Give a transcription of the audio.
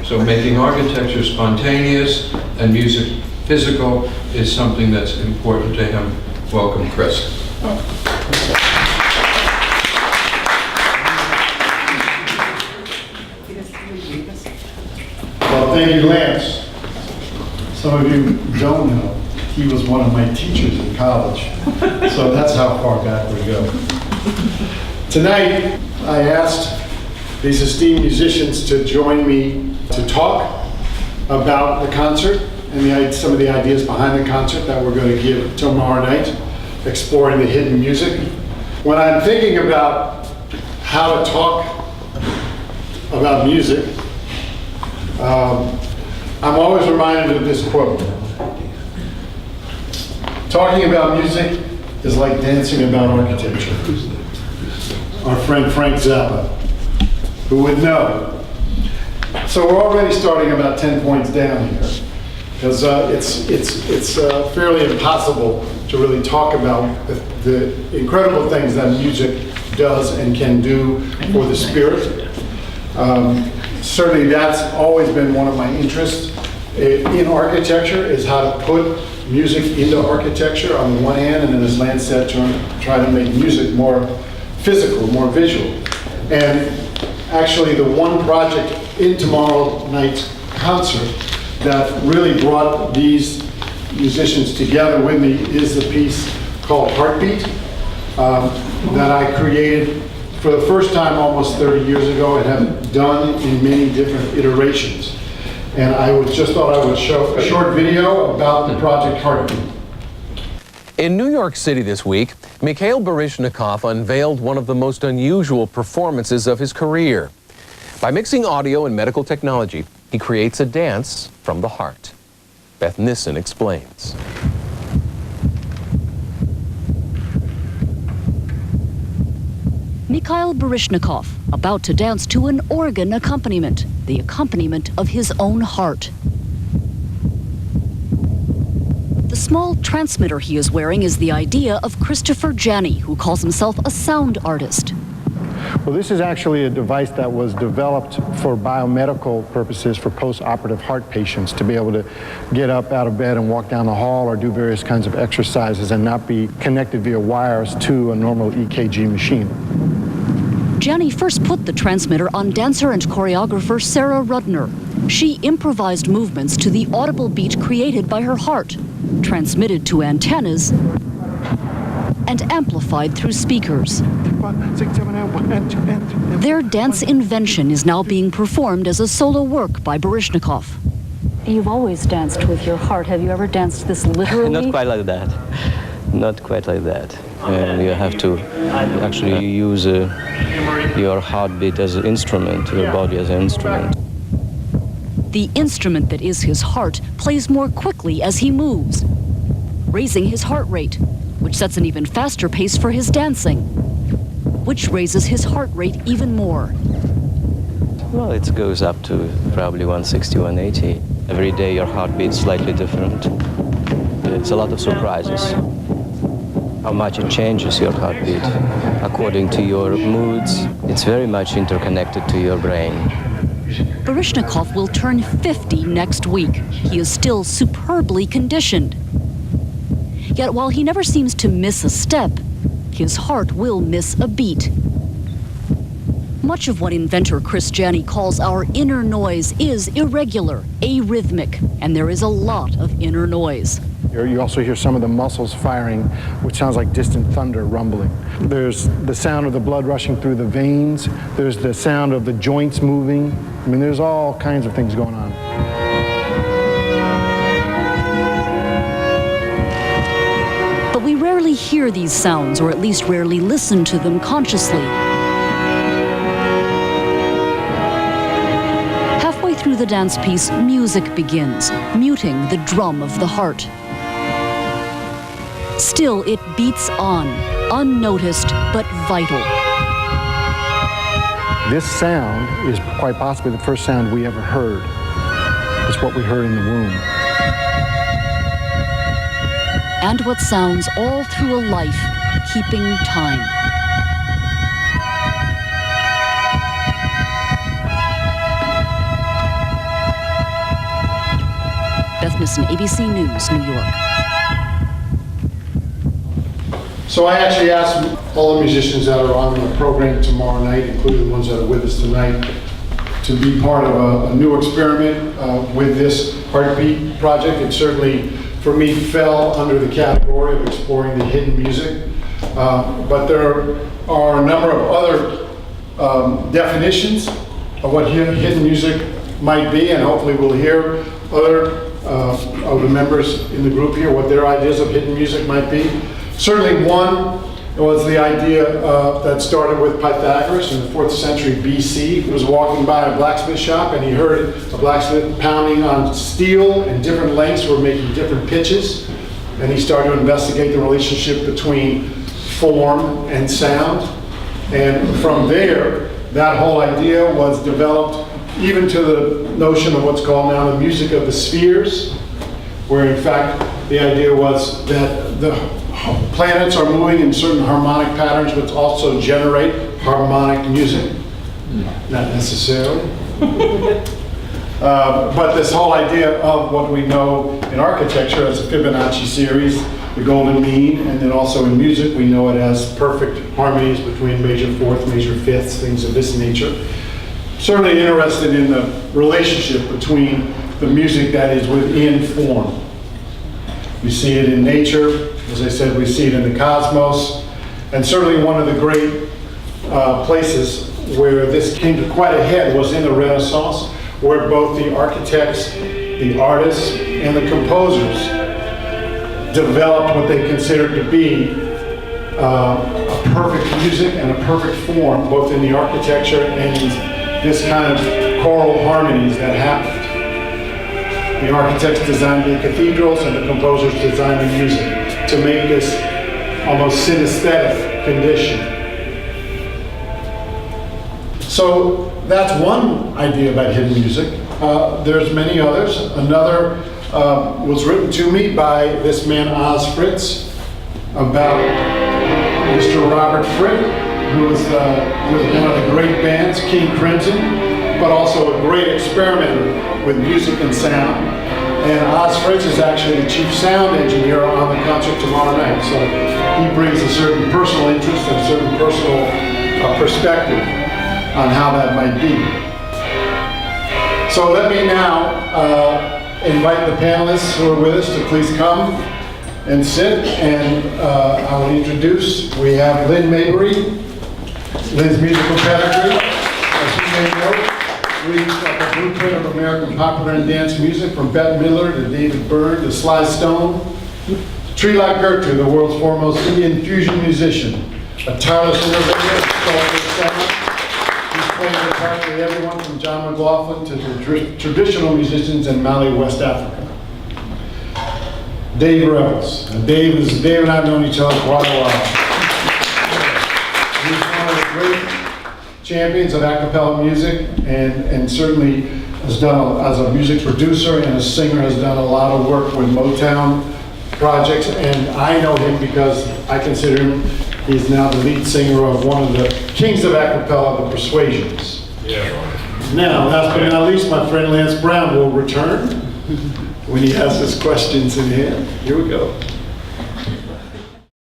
So making architecture spontaneous and music physical is something that's important to him. Welcome, Chris. Well, thank you, Lance. Some of you don't know, he was one of my teachers in college. So that's how far back we go. Tonight, I asked these esteemed musicians to join me to talk about the concert and some of the ideas behind the concert that we're going to give tomorrow night, exploring the hidden music. When I'm thinking about how to talk about music, I'm always reminded of this quote. Talking about music is like dancing about architecture. Our friend Frank Zappa, who would know. So we're already starting about 10 points down here, because it's fairly impossible to really talk about the incredible things that music does and can do for the spirit. Certainly that's always been one of my interests in architecture, is how to put music into architecture on the one hand, and then as Lance said, try to make music more physical, more visual. And actually the one project in tomorrow night's concert that really brought these musicians together with me is the piece called Heartbeat that I created for the first time almost 30 years ago and have done in many different iterations. And I just thought I would show a short video about the project Heartbeat. In New York City this week, Mikhail Baryshnikov unveiled one of the most unusual performances of his career. By mixing audio and medical technology, he creates a dance from the heart. Beth Nissen explains. Mikhail Baryshnikov, about to dance to an organ accompaniment, the accompaniment of his own heart. The small transmitter he is wearing is the idea of Christopher Janney, who calls himself a sound artist. Well, this is actually a device that was developed for biomedical purposes for post-operative heart patients to be able to get up out of bed and walk down the hall or do various kinds of exercises and not be connected via wires to a normal EKG machine. Janney first put the transmitter on dancer and choreographer Sarah Rudner. She improvised movements to the audible beat created by her heart, transmitted to antennas and amplified through speakers. Their dance invention is now being performed as a solo work by Baryshnikov. You've always danced with your heart. Have you ever danced this literally? Not quite like that. Not quite like that. You have to actually use your heartbeat as an instrument, your body as an instrument. The instrument that is his heart plays more quickly as he moves, raising his heart rate, which sets an even faster pace for his dancing, which raises his heart rate even more. Well, it goes up to probably 160, 180. Every day your heartbeat is slightly different. It's a lot of surprises. How much it changes your heartbeat according to your moods. It's very much interconnected to your brain. Baryshnikov will turn 50 next week. He is still superbly conditioned. Yet while he never seems to miss a step, his heart will miss a beat. Much of what inventor Chris Janney calls our inner noise is irregular, arrhythmic, and there is a lot of inner noise. You also hear some of the muscles firing, which sounds like distant thunder rumbling. There's the sound of the blood rushing through the veins. There's the sound of the joints moving. I mean, there's all kinds of things going on. But we rarely hear these sounds, or at least rarely listen to them consciously. Halfway through the dance piece, music begins, muting the drum of the heart. Still, it beats on, unnoticed but vital. This sound is quite possibly the first sound we ever heard. It's what we heard in the womb. And what sounds all through a life, keeping time. Madison, ABC News, New York. So I actually asked all the musicians that are on the program tomorrow night, including the ones that are with us tonight, to be part of a new experiment with this Heartbeat project. It certainly, for me, fell under the category of exploring the hidden music. But there are a number of other definitions of what hidden music might be, and hopefully we'll hear other of the members in the group here, what their ideas of hidden music might be. Certainly one was the idea that started with Pythagoras in the 4th century BC. He was walking by a blacksmith shop and he heard a blacksmith pounding on steel in different lengths, were making different pitches. And he started to investigate the relationship between form and sound. And from there, that whole idea was developed even to the notion of what's called now the music of the spheres, where in fact the idea was that the planets are moving in certain harmonic patterns, but also generate harmonic music. Not necessarily. But this whole idea of what we know in architecture as a Fibonacci series, the golden mean, and then also in music we know it as perfect harmonies between major fourths, major fifths, things of this nature. Certainly interested in the relationship between the music that is within form. We see it in nature, as I said, we see it in the cosmos, and certainly one of the great places where this came to quite a head was in the Renaissance, where both the architects, the artists, and the composers developed what they considered to be a perfect music and a perfect form, both in the architecture and in this kind of choral harmonies that happened. The architects designed the cathedrals and the composers designed the music to make this almost synesthetic condition. So that's one idea about hidden music. There's many others. Another was written to me by this man Oz Fritz about Mr. Robert Fripp, who was with one of the great bands, King Crimson, but also a great experimenter with music and sound. And Oz Fritz is actually the chief sound engineer on the concert tomorrow night. So he brings a certain personal interest and a certain personal perspective on how that might be. So let me now invite the panelists who are with us to please come and sit. And I will introduce, we have Lynn Mabry, Lynn's musical pedigree, as you may know. Reads like a blueprint of American popular and dance music, from Bette Midler to David Byrne to Sly Stone. Tree Like Gertrude, the world's foremost Indian fusion musician, a tireless innovator of soulful sound. He's played with practically everyone from John McLaughlin to the traditional musicians in Mali, West Africa. Dave Revels. Dave and I have known each other for quite a while. He's one of the great champions of a cappella music, and certainly has done, as a music producer and a singer, has done a lot of work with Motown projects. And I know him because I consider him, he's now the lead singer of one of the kings of a cappella, the Persuasions. Yeah. Now, last but not least, my friend Lance Brown will return when he has his questions in hand. Here we go.